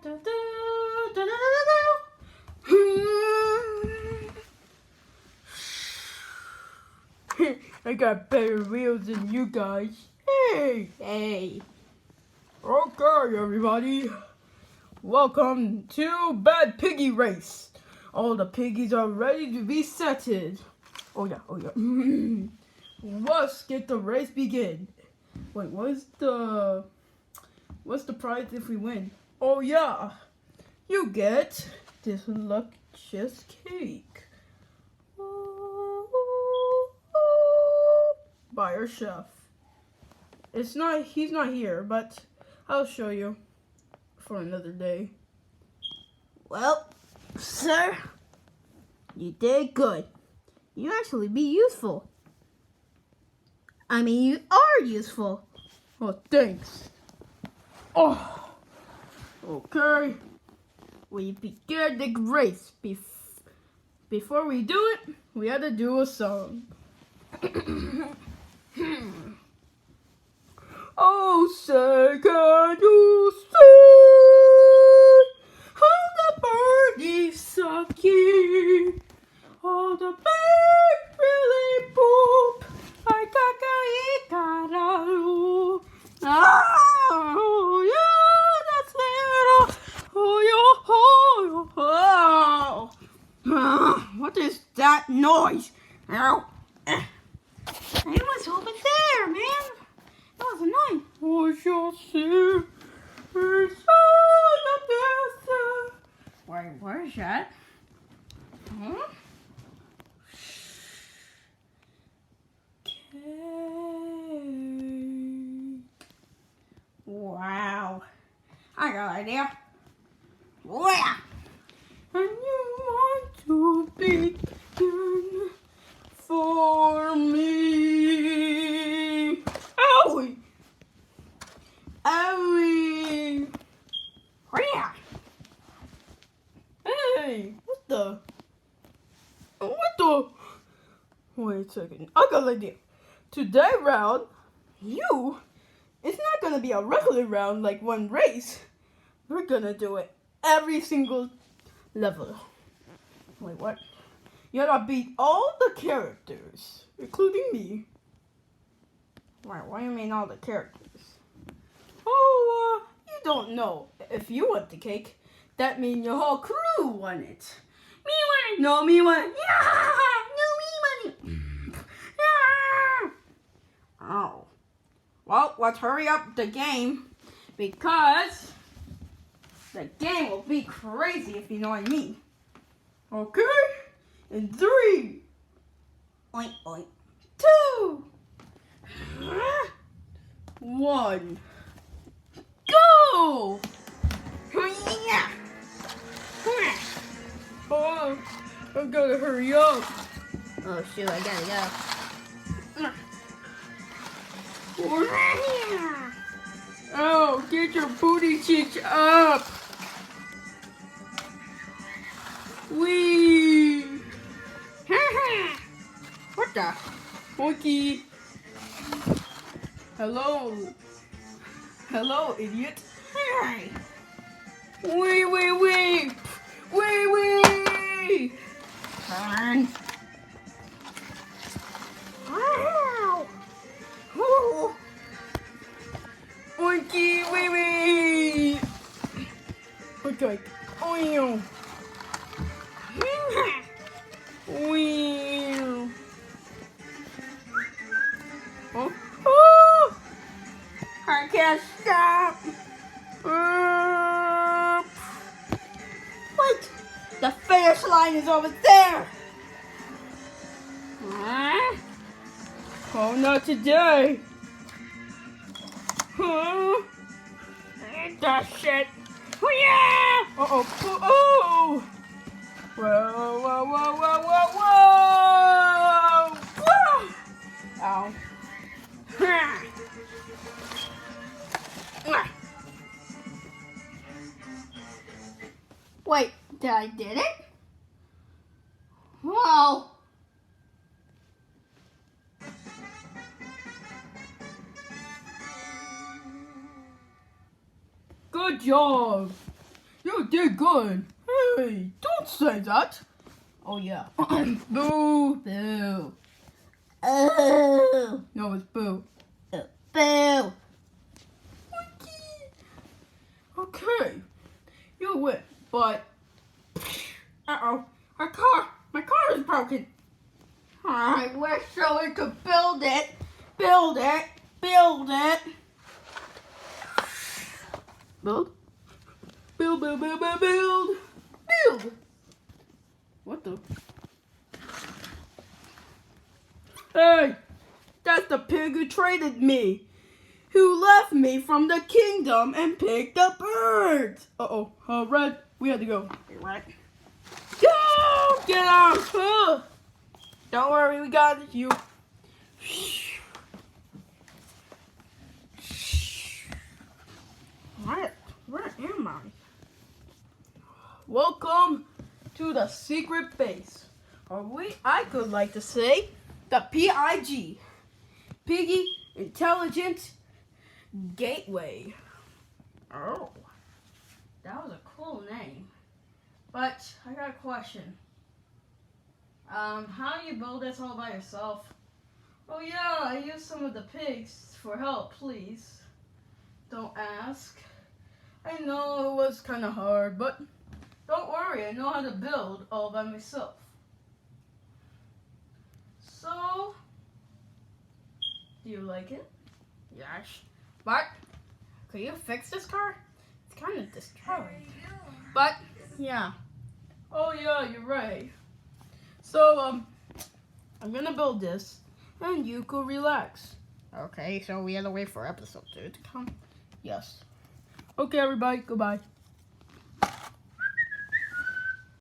I got better wheels than you guys. Hey. Okay, everybody. Welcome to Bad Piggy Race. All the piggies are ready to be setted. Oh yeah. Let's get the race begin. Wait, what's the prize if we win? Oh yeah, you get this luscious cake by our chef. He's not here, but I'll show you for another day. Well, sir, you did good. You actually be useful. I mean, you are useful. Oh, thanks. Oh, okay. We began the race. Before we do it, we had to do a song. Oh, say, can you see how the birdies sucky? Oh, the bird really poop. I caca-icaroo. Oh, yeah, that's little. Oh, what is that noise? Ow. It was over there, man. That was annoying. We shall see. It's all the best. Wait, where is that? Huh? Cake. Wow. I got an idea. Wow. And you want to begin for me. Owie. Owie. Yeah. Hey, what the? Wait a second. I got an idea. Today round, it's not gonna be a regular round like one race. We're gonna do it every single level. Wait, what? You gotta beat all the characters, including me. Right, what do you mean all the characters? Oh, you don't know. If you want the cake, that means your whole crew won it. Me won it. No, me won it. Yeah! No, me won it. Yeah! Oh. Well, let's hurry up the game, because the game will be crazy if you know what I mean. Okay? In 3, oink, oink, 2, 1, go! Oh, I gotta hurry up. Oh shoot, I gotta go. Oh, get your booty cheeks up. Wee! What the? Monkey! Hello, idiot! Hey! Wee! Turn! Ow! Ooh. Monkey! Wee! Okay. Oh, Wee! Oh! I can't stop! Wait! The finish line is over there! Oh, not today! Huh? That shit! Oh, yeah! Uh-oh! Oh! Whoa! Ow. Wait, did I did it? Whoa! Good job! did good. Hey, don't say that. Oh yeah. Boo, boo. Oh. No, it's boo. Boo. Okay, you win, but uh-oh, my car is broken. I wish someone could build it. Build it. Build. Build. What the? Hey, that's the pig who traded me. Who left me from the kingdom and picked the birds. Uh-oh, Red, we had to go. Hey, what? Go! Get out! Don't worry, we got it. You. Where am I? Welcome to the secret base. I could like to say, the PIG. Piggy Intelligence Gateway. Oh, that was a cool name. But I got a question. How do you build this all by yourself? Oh yeah, I used some of the pigs for help, please. Don't ask. I know it was kind of hard, but don't worry, I know how to build all by myself. So, do you like it? Yes. But, could you fix this car? It's kind of destroyed. But, yeah. Oh yeah, you're right. So, I'm gonna build this, and you could relax. Okay, so we have to wait for episode 2 to come. Yes. Okay, everybody, goodbye.